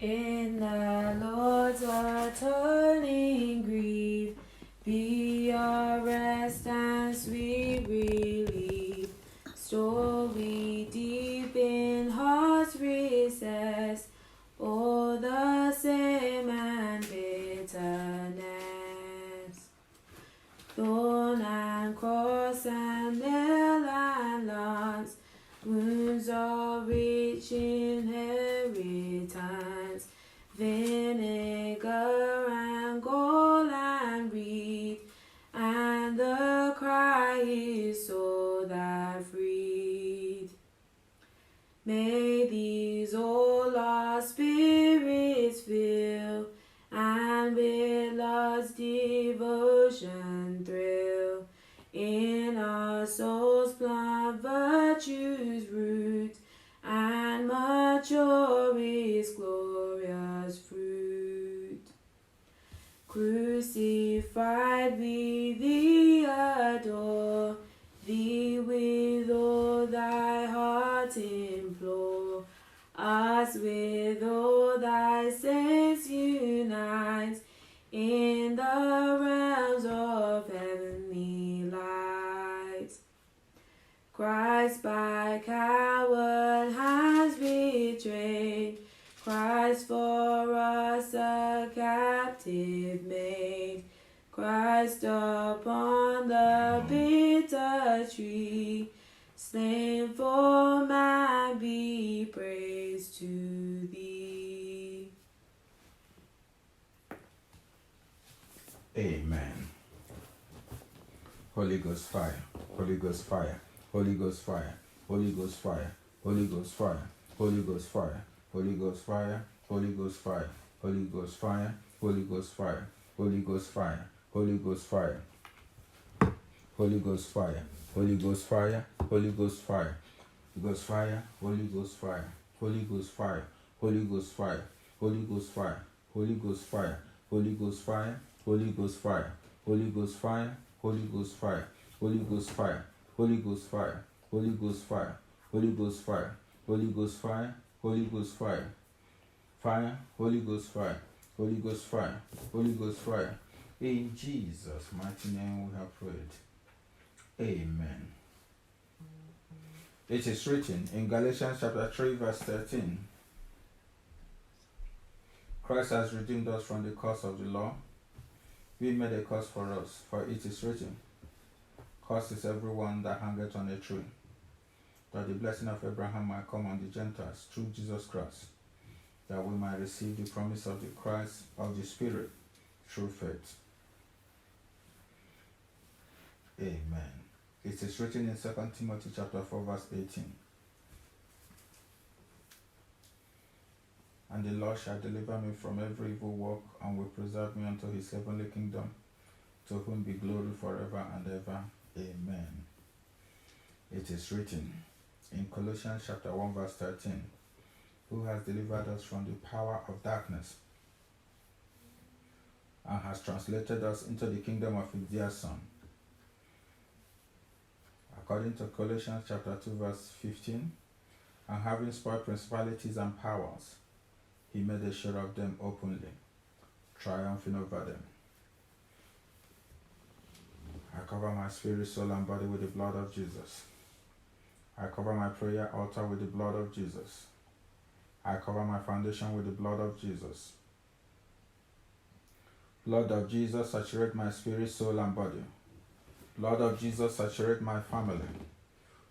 In the Lord's atoning grief, be our rest and sweet relief. Store we deep in heart's recess, all the same and bitterness. Thorn and cross and nail and lance, wounds of rich inheritance, vinegar and gall and reed, and the cry is soul that freed. May these all our spirits fill, and with love's devotion thrill. In our souls plant virtue's root, and mature its glorious fruit. Crucified we thee adore, thee with all thy heart implore. Us with all thy saints unite, in the realms of heavenly light. Christ by coward hands betrayed, Christ for us a captive made. Christ upon the bitter tree, slain for man, be praised to thee. Amen. Holy Ghost fire, Holy Ghost fire, Holy Ghost fire, Holy Ghost fire, Holy Ghost fire, Holy Ghost fire, Holy Ghost fire, Holy Ghost fire, Holy Ghost fire, Holy Ghost fire, Holy Ghost fire, Holy Ghost fire, Holy Ghost fire, Holy Ghost fire, Holy Ghost fire, Ghost fire, Holy Ghost fire, Holy Ghost fire, Holy Ghost fire, Holy Ghost fire, Holy Ghost fire, Holy Ghost fire, Holy Ghost fire, Holy Ghost fire, Holy Ghost fire, Holy Ghost fire, Holy Ghost fire, Holy Ghost fire, Holy Ghost fire, Holy Ghost fire, Holy Ghost fire, fire, Holy Ghost fire, Holy Ghost fire, Holy Ghost fire. In Jesus' mighty name we have prayed. Amen. It is written in Galatians chapter 3 verse 13, Christ has redeemed us from the curse of the law, being made a curse for us, for it is written, cursed is everyone that hangeth on a tree, that the blessing of Abraham might come on the Gentiles through Jesus Christ, that we might receive the promise of the Christ of the Spirit through faith. Amen. It is written in 2 Timothy chapter 4 verse 18, and the Lord shall deliver me from every evil work, and will preserve me unto his heavenly kingdom, to whom be glory forever and ever. Amen. It is written in Colossians chapter 1 verse 13, who has delivered us from the power of darkness, and has translated us into the kingdom of his dear Son. According to Colossians chapter 2 verse 15, and having spoiled principalities and powers, he made a show of them openly, triumphing over them. I cover my spirit, soul, and body with the blood of Jesus. I cover my prayer altar with the blood of Jesus. I cover my foundation with the blood of Jesus. Blood of Jesus, saturate my spirit, soul, and body. Blood of Jesus, saturate my family.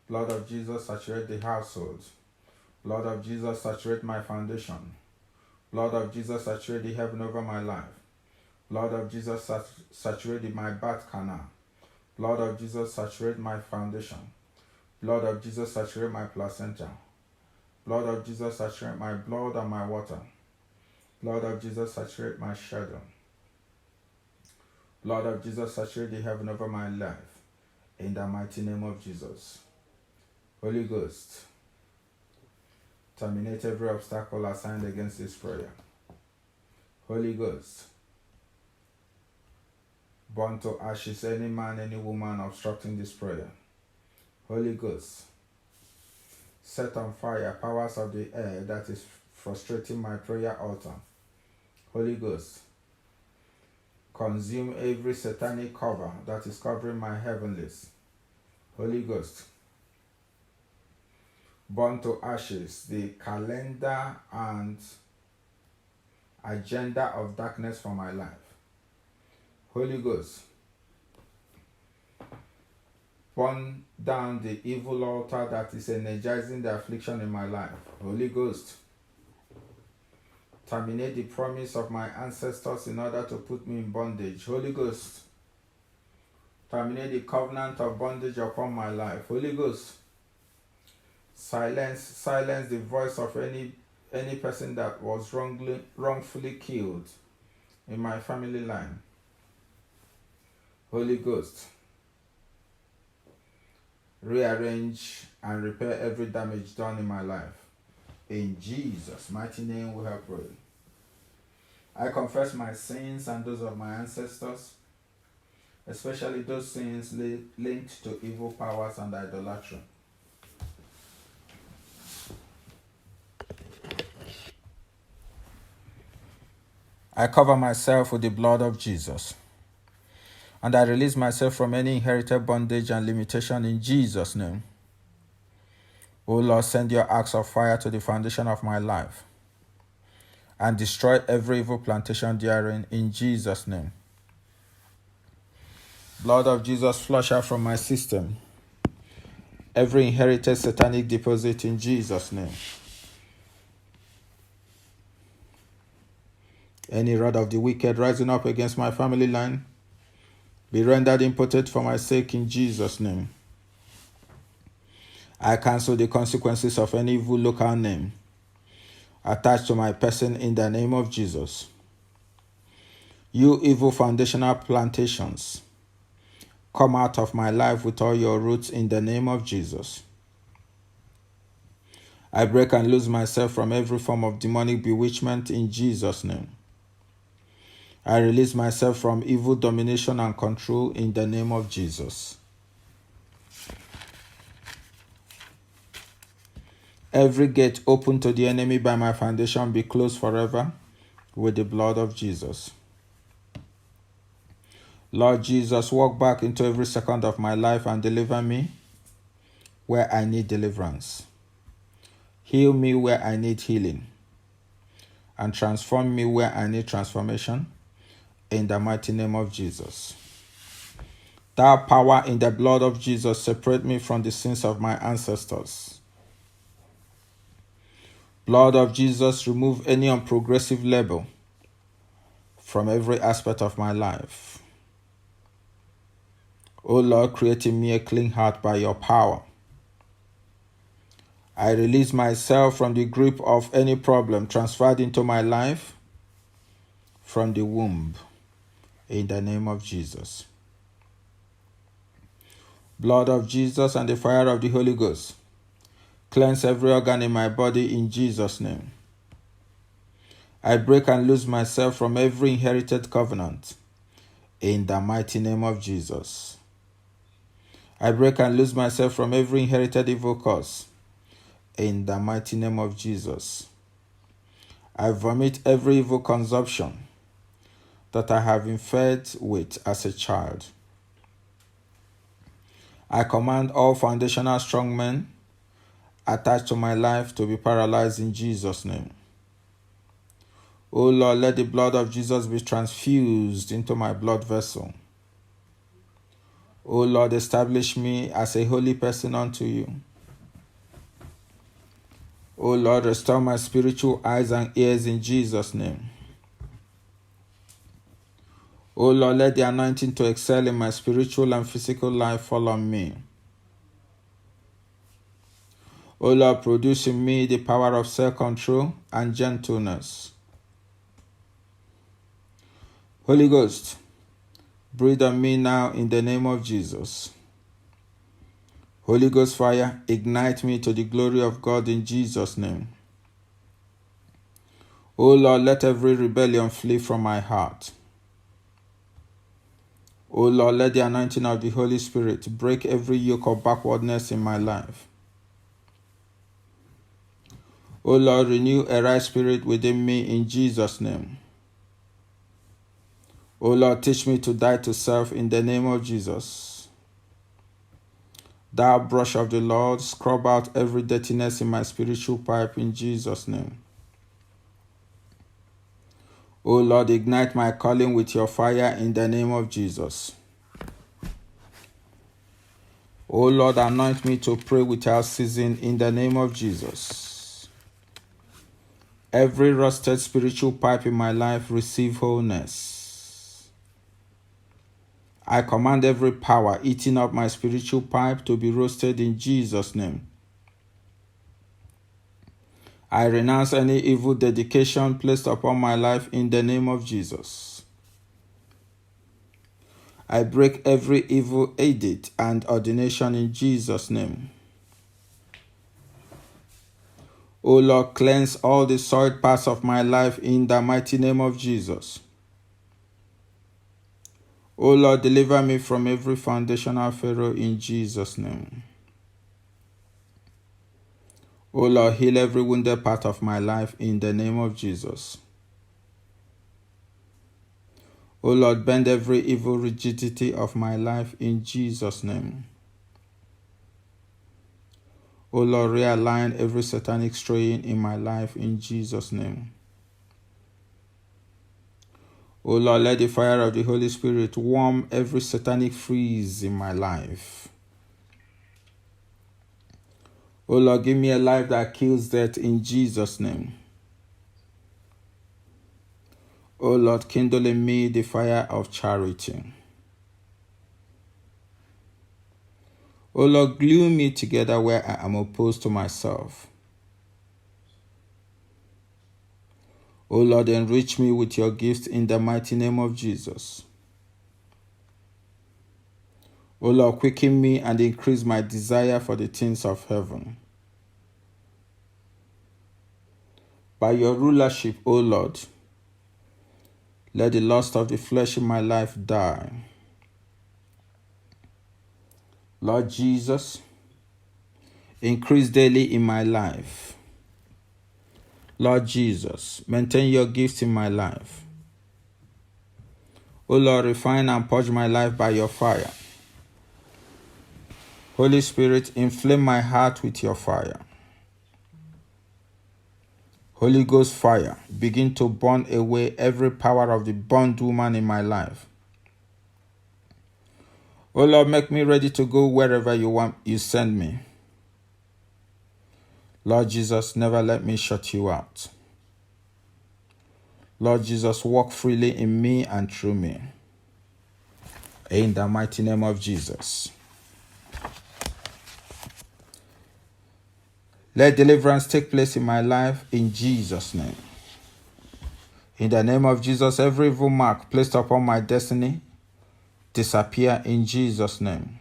Blood of Jesus, saturate the household. Blood of Jesus, saturate my foundation. Blood of Jesus, saturate the heaven over my life. Blood of Jesus, saturate my birth canal. Blood of Jesus, saturate my foundation. Blood of Jesus, saturate my placenta. Blood of Jesus, saturate my blood and my water. Blood of Jesus, saturate my shadow. Blood of Jesus, saturate the heaven over my life. In the mighty name of Jesus. Holy Ghost, terminate every obstacle assigned against this prayer. Holy Ghost, burn to ashes any man, any woman obstructing this prayer. Holy Ghost, set on fire powers of the air that is frustrating my prayer altar. Holy Ghost, consume every satanic cover that is covering my heavenlies. Holy Ghost, burn to ashes the calendar and agenda of darkness for my life. Holy Ghost, burn down the evil altar that is energizing the affliction in my life. Holy Ghost, terminate the promise of my ancestors in order to put me in bondage. Holy Ghost, terminate the covenant of bondage upon my life. Holy Ghost, silence the voice of any person that was wrongfully killed in my family line. Holy Ghost, rearrange and repair every damage done in my life. In Jesus' mighty name we have prayed. I confess my sins and those of my ancestors, especially those sins linked to evil powers and idolatry. I cover myself with the blood of Jesus, and I release myself from any inherited bondage and limitation in Jesus' name. O Lord, send your axe of fire to the foundation of my life and destroy every evil plantation therein in Jesus' name. Blood of Jesus, flush out from my system every inherited satanic deposit in Jesus' name. Any rod of the wicked rising up against my family line be rendered impotent for my sake in Jesus' name. I cancel the consequences of any evil local name attached to my person in the name of Jesus. You evil foundational plantations, come out of my life with all your roots in the name of Jesus. I break and loose myself from every form of demonic bewitchment in Jesus' name. I release myself from evil domination and control in the name of Jesus. Every gate open to the enemy by my foundation be closed forever with the blood of Jesus. Lord Jesus, walk back into every second of my life and deliver me where I need deliverance. Heal me where I need healing, and transform me where I need transformation in the mighty name of Jesus. That power in the blood of Jesus separate me from the sins of my ancestors. Blood of Jesus, remove any unprogressive label from every aspect of my life. O Lord, create in me a clean heart by your power. I release myself from the grip of any problem transferred into my life from the womb in the name of Jesus. Blood of Jesus and the fire of the Holy Ghost, cleanse every organ in my body in Jesus' name. I break and loose myself from every inherited covenant in the mighty name of Jesus. I break and loose myself from every inherited evil curse in the mighty name of Jesus. I vomit every evil consumption that I have been fed with as a child. I command all foundational strong men attached to my life to be paralyzed in Jesus' name. O Lord, let the blood of Jesus be transfused into my blood vessel. O Lord, establish me as a holy person unto you. O Lord, restore my spiritual eyes and ears in Jesus' name. O Lord, let the anointing to excel in my spiritual and physical life fall on me. O Lord, produce in me the power of self-control and gentleness. Holy Ghost, breathe on me now in the name of Jesus. Holy Ghost fire, ignite me to the glory of God in Jesus' name. O Lord, let every rebellion flee from my heart. O Lord, let the anointing of the Holy Spirit break every yoke of backwardness in my life. O Lord, renew a right spirit within me in Jesus' name. O Lord, teach me to die to self in the name of Jesus. Thou brush of the Lord, scrub out every dirtiness in my spiritual pipe in Jesus' name. O Lord, ignite my calling with your fire in the name of Jesus. O Lord, anoint me to pray without ceasing in the name of Jesus. Every rusted spiritual pipe in my life receive wholeness. I command every power eating up my spiritual pipe to be roasted in Jesus' name. I renounce any evil dedication placed upon my life in the name of Jesus. I break every evil edict and ordination in Jesus' name. O Lord, cleanse all the soiled parts of my life in the mighty name of Jesus. O Lord, deliver me from every foundational Pharaoh in Jesus' name. O Lord, heal every wounded part of my life in the name of Jesus. O Lord, bend every evil rigidity of my life in Jesus' name. O Lord, realign every satanic straying in my life in Jesus' name. O Lord, let the fire of the Holy Spirit warm every satanic freeze in my life. O Lord, give me a life that kills death in Jesus' name. O Lord, kindle in me the fire of charity. O Lord, glue me together where I am opposed to myself. O Lord, enrich me with your gifts in the mighty name of Jesus. O Lord, quicken me and increase my desire for the things of heaven. By your rulership, O Lord, let the lust of the flesh in my life die. Lord Jesus, increase daily in my life. Lord Jesus, maintain your gifts in my life. O Lord, refine and purge my life by your fire. Holy Spirit, inflame my heart with your fire. Holy Ghost fire, begin to burn away every power of the bondwoman in my life. O Lord, make me ready to go wherever you send me. Lord Jesus, never let me shut you out. Lord Jesus, walk freely in me and through me. In the mighty name of Jesus. Let deliverance take place in my life in Jesus' name. In the name of Jesus, every evil mark placed upon my destiny disappear in Jesus' name.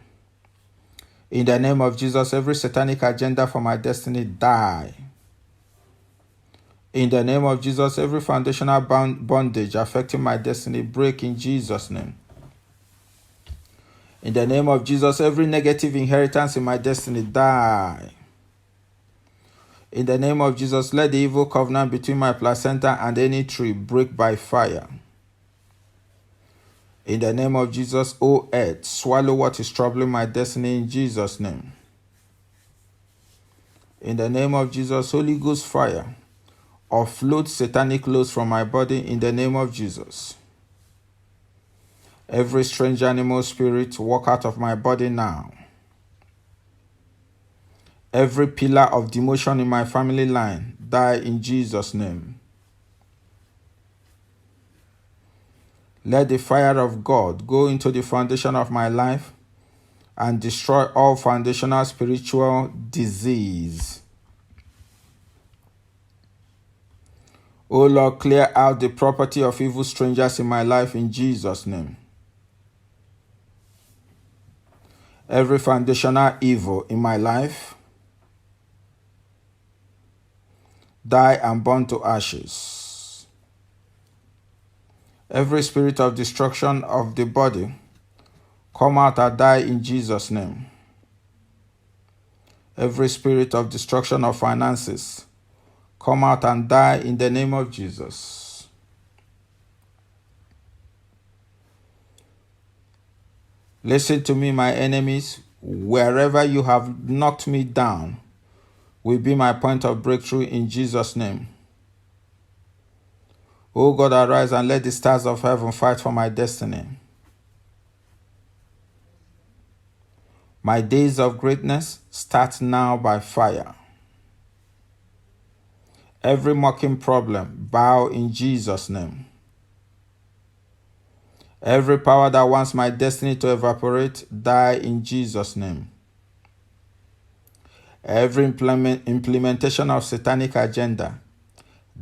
In the name of Jesus, every satanic agenda for my destiny die. In the name of Jesus, every foundational bondage affecting my destiny break in Jesus' name. In the name of Jesus, every negative inheritance in my destiny die. In the name of Jesus, let the evil covenant between my placenta and any tree break by fire. In the name of Jesus, O earth, swallow what is troubling my destiny in Jesus' name. In the name of Jesus, Holy Ghost fire, offload satanic loads from my body in the name of Jesus. Every strange animal spirit, walk out of my body now. Every pillar of demotion in my family line, die in Jesus' name. Let the fire of God go into the foundation of my life and destroy all foundational spiritual disease. O Lord, clear out the property of evil strangers in my life in Jesus' name. Every foundational evil in my life, die and burn to ashes. Every spirit of destruction of the body, come out and die in Jesus' name. Every spirit of destruction of finances, come out and die in the name of Jesus. Listen to me, my enemies. Wherever you have knocked me down will be my point of breakthrough in Jesus' name. O God, arise and let the stars of heaven fight for my destiny. My days of greatness start now by fire. Every mocking problem, bow in Jesus' name. Every power that wants my destiny to evaporate, die in Jesus' name. Every implementation of satanic agenda,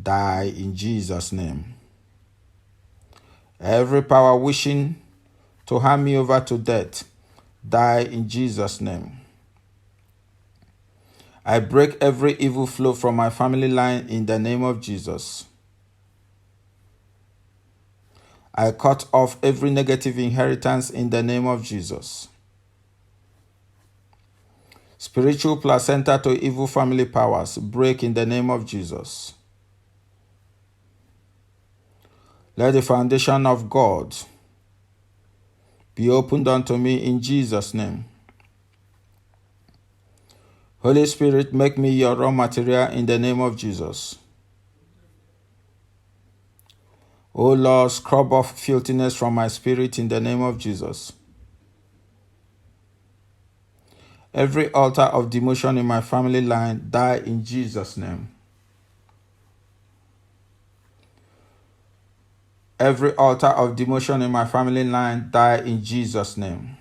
die in Jesus' name. Every power wishing to hand me over to death, die in Jesus' name. I break every evil flow from my family line in the name of Jesus. I cut off every negative inheritance in the name of Jesus. Spiritual placenta to evil family powers, break in the name of Jesus. Let the foundation of God be opened unto me in Jesus' name. Holy Spirit, make me your raw material in the name of Jesus. O Lord, scrub off filthiness from my spirit in the name of Jesus. Every altar of demotion in my family line, die in Jesus' name. Every altar of demotion in my family line, die in Jesus' name.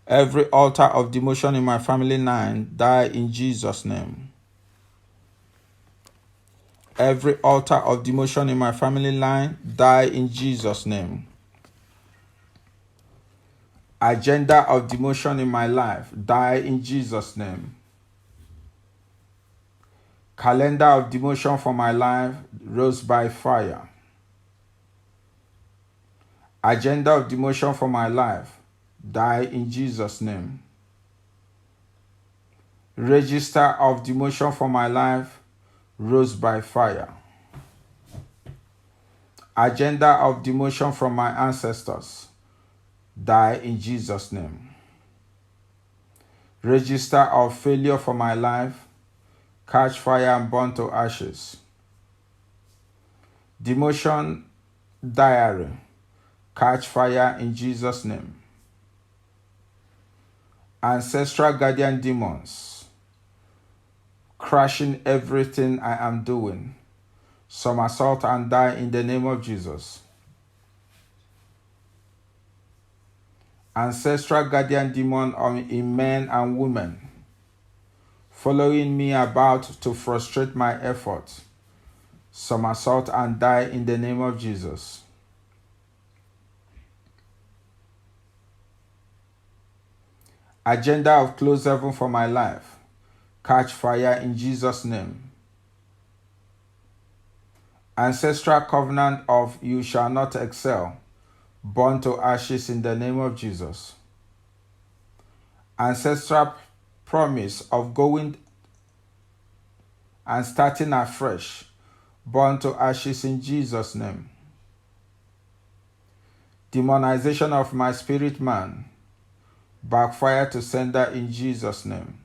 Every altar of demotion in my family line, die in Jesus' name. Every altar of demotion in my family line, die in Jesus' name. Agenda of demotion in my life, die in Jesus' name. Calendar of demotion for my life, rose by fire. Agenda of demotion for my life, die in Jesus' name. Register of demotion for my life, rose by fire. Agenda of demotion from my ancestors, die in Jesus' name. Register of failure for my life, catch fire and burn to ashes. Demotion diary, catch fire in Jesus' name. Ancestral guardian demons, crashing everything I am doing, somersault and die in the name of Jesus. Ancestral guardian demon in men and women, following me about to frustrate my efforts, somersault and die in the name of Jesus. Agenda of closed heaven for my life, catch fire in Jesus' name. Ancestral covenant of you shall not excel, burn to ashes in the name of Jesus. Ancestral promise of going and starting afresh, burn to ashes in Jesus' name. Demonization of my spirit man, backfire to sender in Jesus' name.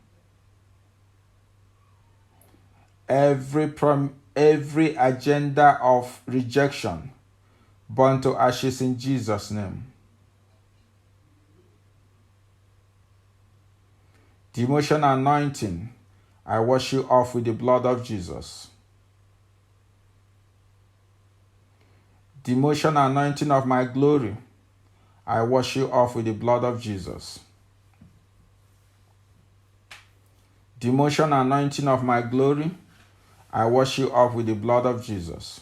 Every agenda of rejection, burn to ashes in Jesus' name. Demotion anointing, I wash you off with the blood of Jesus. Demotion anointing of my glory, I wash you off with the blood of Jesus. Demotion anointing of my glory, I wash you off with the blood of Jesus.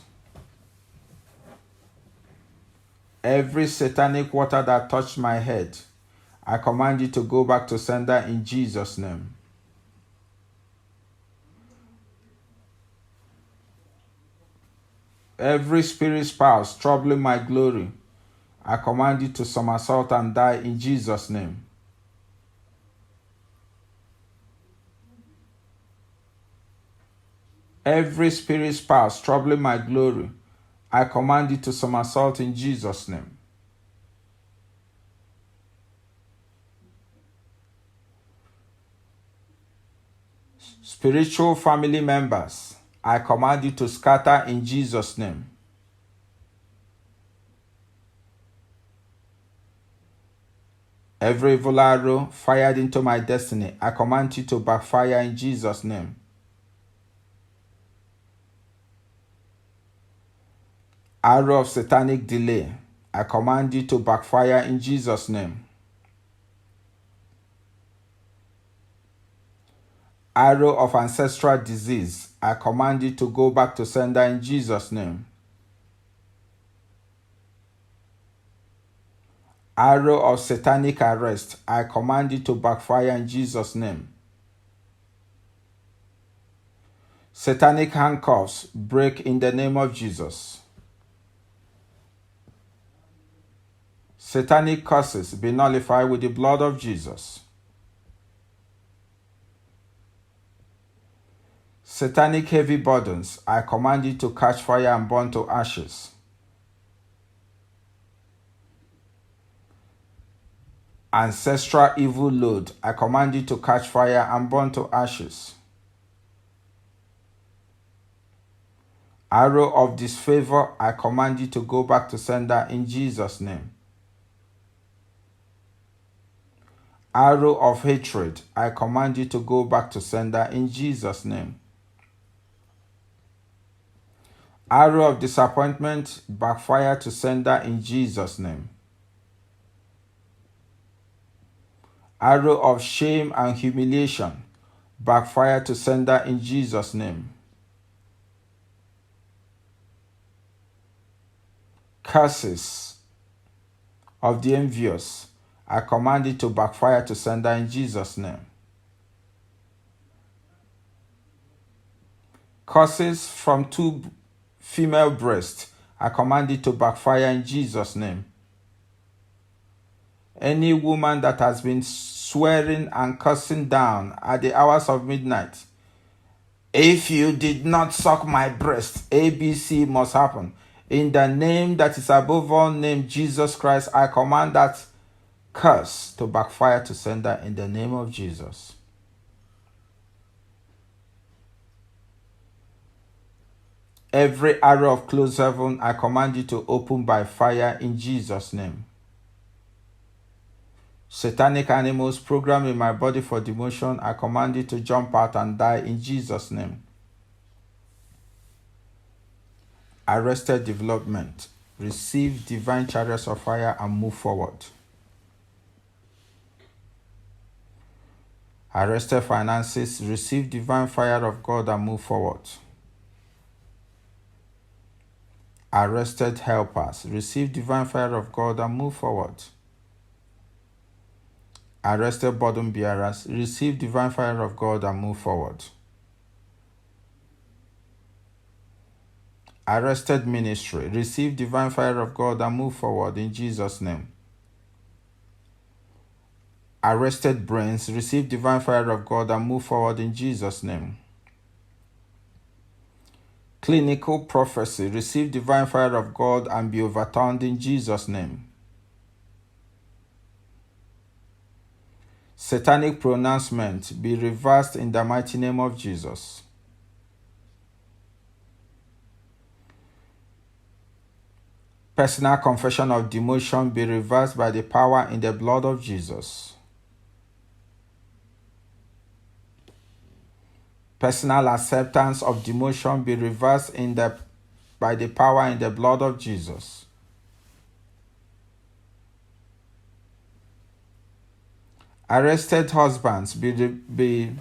Every satanic water that touched my head, I command you to go back to sender in Jesus' name. Every spirit spouse troubling my glory, I command you to somersault and die in Jesus' name. Every spirit spouse troubling my glory, I command you to somersault in Jesus' name. Spiritual family members, I command you to scatter in Jesus' name. Every evil arrow fired into my destiny, I command you to backfire in Jesus' name. Arrow of satanic delay, I command you to backfire in Jesus' name. Arrow of ancestral disease, I command you to go back to sender in Jesus' name. Arrow of satanic arrest, I command you to backfire in Jesus' name. Satanic handcuffs, break in the name of Jesus. Satanic curses, be nullified with the blood of Jesus. Satanic heavy burdens, I command you to catch fire and burn to ashes. Ancestral evil load, I command you to catch fire and burn to ashes. Arrow of disfavor, I command you to go back to sender in Jesus' name. Arrow of hatred, I command you to go back to sender in Jesus' name. Arrow of disappointment, backfire to sender in Jesus' name. Arrow of shame and humiliation, backfire to sender in Jesus' name. Curses of the envious, I command it to backfire to sender in Jesus' name. Curses from two female breasts, I command it to backfire in Jesus' name. Any woman that has been swearing and cursing down at the hours of midnight, if you did not suck my breast, ABC must happen. In the name that is above all name, Jesus Christ, I command that curse to backfire to sender in the name of Jesus. Every arrow of closed heaven, I command you to open by fire in Jesus' name. Satanic animals programmed in my body for demotion, I command you to jump out and die in Jesus' name. Arrested development, receive divine chariots of fire and move forward. Arrested finances, receive divine fire of God and move forward. Arrested helpers, receive divine fire of God and move forward. Arrested burden bearers, receive divine fire of God and move forward. Arrested ministry, receive divine fire of God and move forward in Jesus' name. Arrested brains, receive divine fire of God and move forward in Jesus' name. Clinical prophecy, receive divine fire of God and be overturned in Jesus' name. Satanic pronouncement, be reversed in the mighty name of Jesus. Personal confession of demotion, be reversed by the power in the blood of Jesus. Personal acceptance of demotion, be reversed by the power in the blood of Jesus. Arrested husbands, be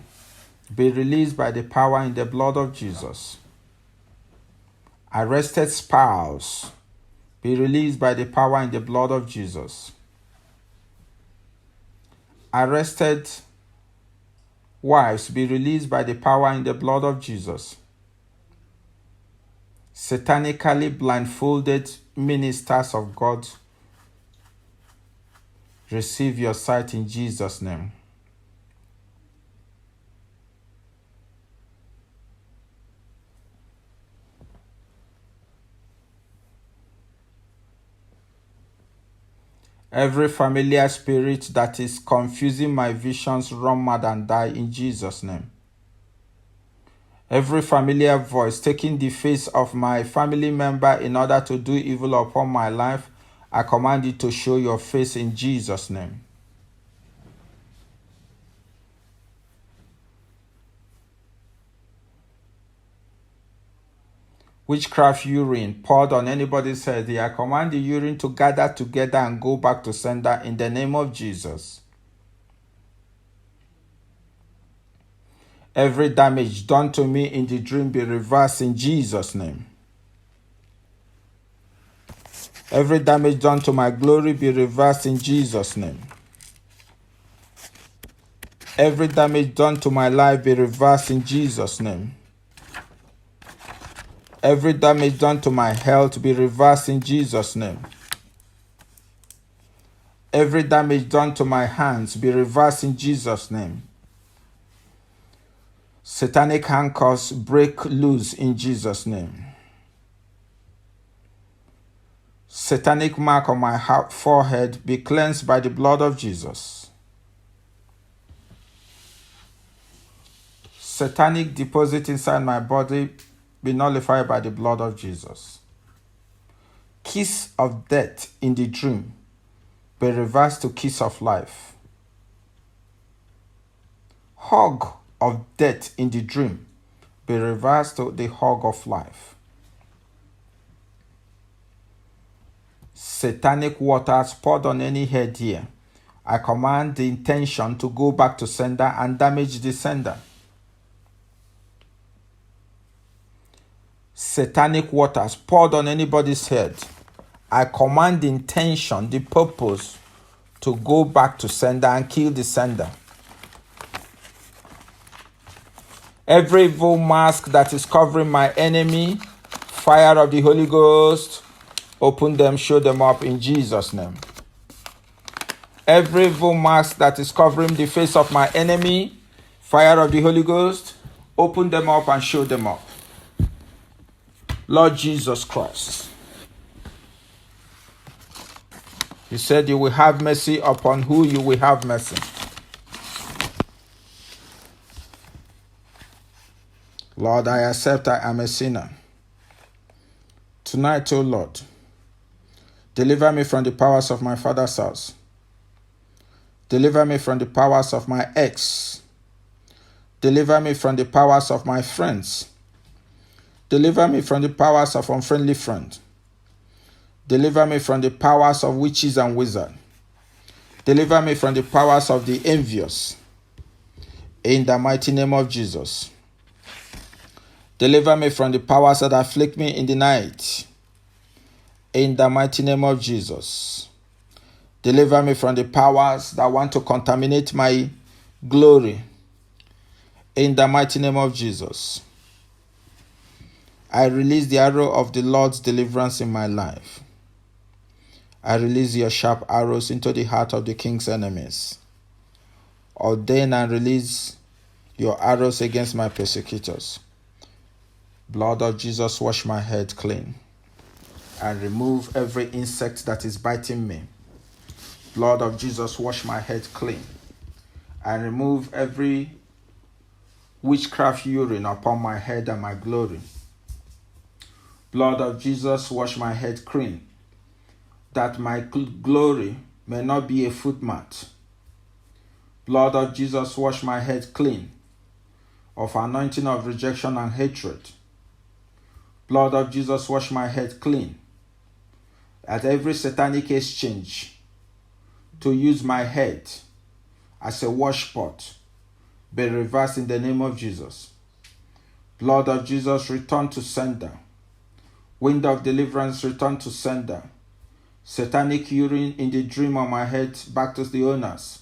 released by the power in the blood of Jesus. Arrested spouse, be released by the power in the blood of Jesus. Arrested wives, be released by the power in the blood of Jesus. Satanically blindfolded ministers of God, receive your sight in Jesus' name. Every familiar spirit that is confusing my visions run mad and die in Jesus' name. Every familiar voice taking the face of my family member in order to do evil upon my life, I command you to show your face in Jesus' name. Witchcraft urine poured on anybody's head, I command the urine to gather together and go back to sender in the name of Jesus. Every damage done to me in the dream be reversed in Jesus' name. Every damage done to my glory be reversed in Jesus' name. Every damage done to my life be reversed in Jesus' name. Every damage done to my health be reversed in Jesus' name. Every damage done to my hands be reversed in Jesus' name. Satanic handcuffs break loose in Jesus' name. Satanic mark on my forehead be cleansed by the blood of Jesus. Satanic deposit inside my body be nullified by the blood of Jesus. Kiss of death in the dream be reversed to kiss of life. Hug of death in the dream be reversed to the hug of life. Satanic waters poured on any head here, I command the intention to go back to sender and damage the sender. Satanic waters poured on anybody's head, I command the intention, the purpose, to go back to sender and kill the sender. Every evil mask that is covering my enemy, fire of the Holy Ghost, open them, show them up in Jesus' name. Every evil mask that is covering the face of my enemy, fire of the Holy Ghost, open them up and show them up. Lord Jesus Christ, you said you will have mercy upon who you will have mercy. Lord, I accept I am a sinner. Tonight, O Lord, deliver me from the powers of my father's house. Deliver me from the powers of my ex. Deliver me from the powers of my friends. Deliver me from the powers of unfriendly friends. Deliver me from the powers of witches and wizards. Deliver me from the powers of the envious. In the mighty name of Jesus. Deliver me from the powers that afflict me in the night. In the mighty name of Jesus. Deliver me from the powers that want to contaminate my glory. In the mighty name of Jesus. I release the arrow of the Lord's deliverance in my life. I release your sharp arrows into the heart of the king's enemies. Ordain and release your arrows against my persecutors. Blood of Jesus, wash my head clean and remove every insect that is biting me. Blood of Jesus, wash my head clean and remove every witchcraft urine upon my head and my glory. Blood of Jesus, wash my head clean, that my glory may not be a footmat. Blood of Jesus, wash my head clean of anointing of rejection and hatred. Blood of Jesus, wash my head clean at every satanic exchange to use my head as a wash pot be reversed in the name of Jesus. Blood of Jesus, return to sender. Wind of deliverance, return to sender. Satanic urine in the dream on my head, back to the owners.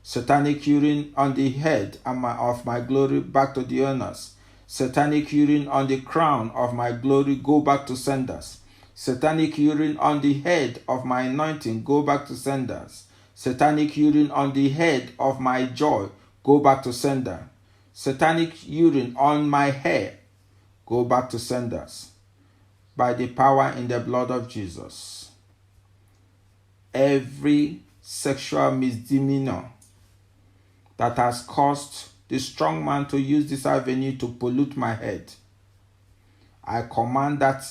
Satanic urine on the head of my glory, back to the owners. Satanic urine on the crown of my glory, go back to senders. Satanic urine on the head of my anointing, go back to senders. Satanic urine on the head of my joy, go back to sender. Satanic urine on my hair, go back to senders. By the power in the blood of Jesus. every sexual misdemeanor that has caused the strong man to use this avenue to pollute my head, I command that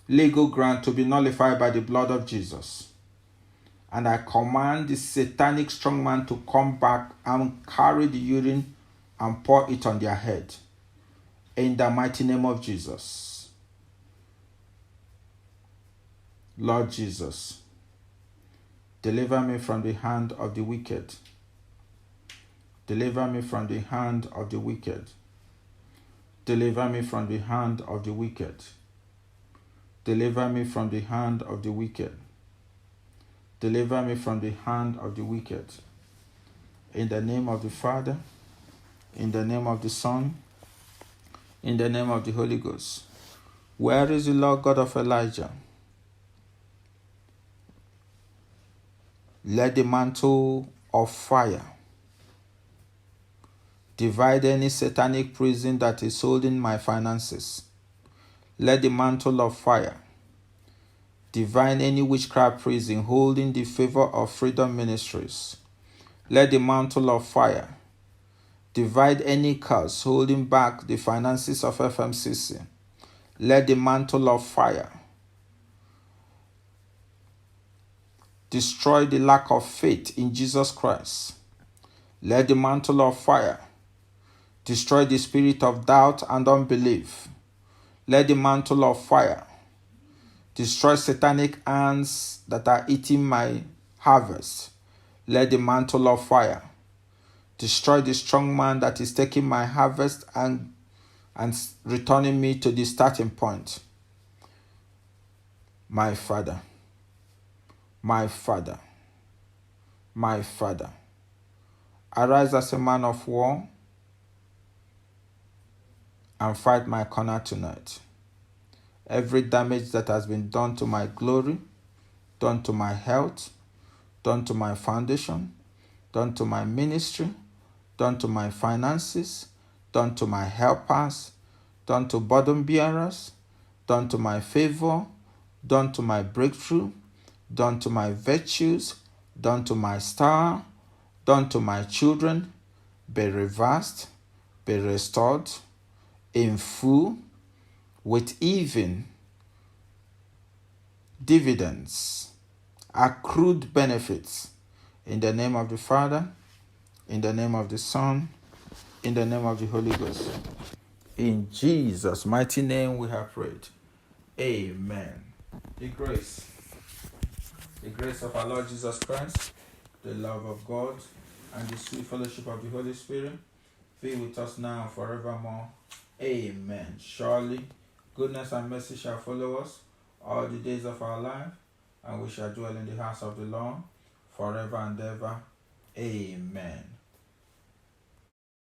legal grant to be nullified by the blood of Jesus. And I command the satanic strong man to come back and carry the urine and pour it on their head. In the mighty name of Jesus. Lord Jesus, deliver me from the hand of the wicked. Deliver me from the hand of the wicked. Deliver me from the hand of the wicked. Deliver me from the hand of the wicked. Deliver me from the hand of the wicked. In the name of the Father, in the name of the Son, in the name of the Holy Ghost. Where is the Lord God of Elijah? Let the mantle of fire divide any satanic prison that is holding my finances. Let the mantle of fire divide any witchcraft prison holding the favor of Freedom Ministries. Let the mantle of fire divide any curse holding back the finances of FMCC. Let the mantle of fire destroy the lack of faith in Jesus Christ. Let the mantle of fire destroy the spirit of doubt and unbelief. Let the mantle of fire destroy satanic ants that are eating my harvest. Let the mantle of fire destroy the strong man that is taking my harvest and returning me to the starting point. My Father, my Father, my Father, arise as a man of war and fight my corner tonight. Every damage that has been done to my glory, done to my health, done to my foundation, done to my ministry, done to my finances, done to my helpers, done to burden bearers, done to my favor, done to my breakthrough, done to my virtues, done to my star, done to my children, be reversed, be restored in full, with even dividends, accrued benefits, in the name of the Father, in the name of the Son, in the name of the Holy Ghost. In Jesus' mighty name we have prayed. Amen. The grace of our Lord Jesus Christ, the love of God, and the sweet fellowship of the Holy Spirit be with us now and forevermore. Amen. Surely, goodness and mercy shall follow us all the days of our life, and we shall dwell in the house of the Lord forever and ever. Amen.